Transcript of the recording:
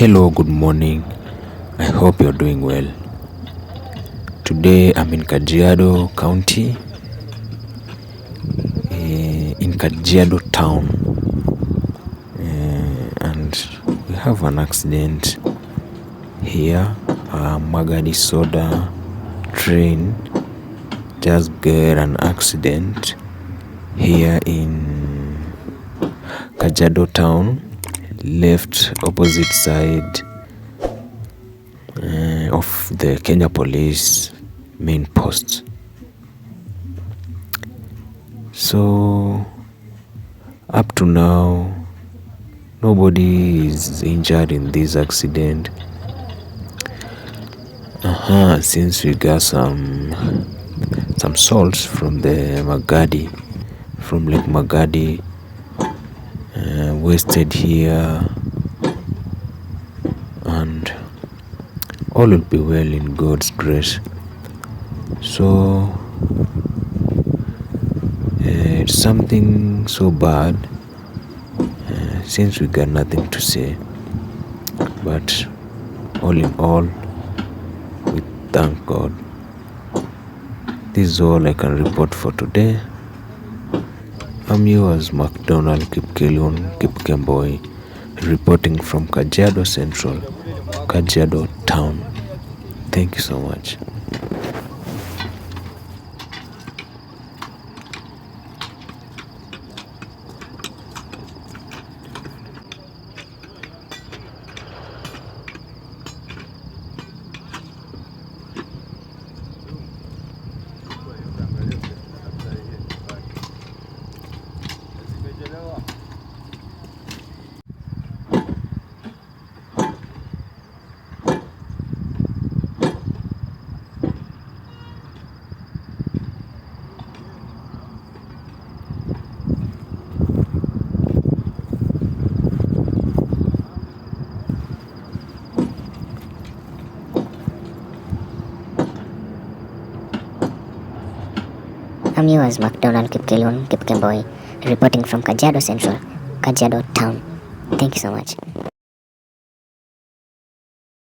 Hello, good morning. I hope you're doing well. Today I'm in Kajiado County, in Kajiado town, and we have an accident here. A magadi soda train just got an accident here in Kajiado town, left opposite side of the Kenya Police main post. So up to now, nobody is injured in this accident. Since we got some salts from the Magadi, from Lake Magadi, wasted here, and all will be well in God's grace. So it's something so bad, since we got nothing to say, but all in all, we thank God. This is all I can report for today. I'm yours, McDonald Kipkelion Kipkemboi, reporting from Kajiado Central, Kajiado Town. Thank you so much. I'm yours, McDonald Kipkelion Kipkemboi, reporting from Kajiado Central, Kajiado Town. Thank you so much.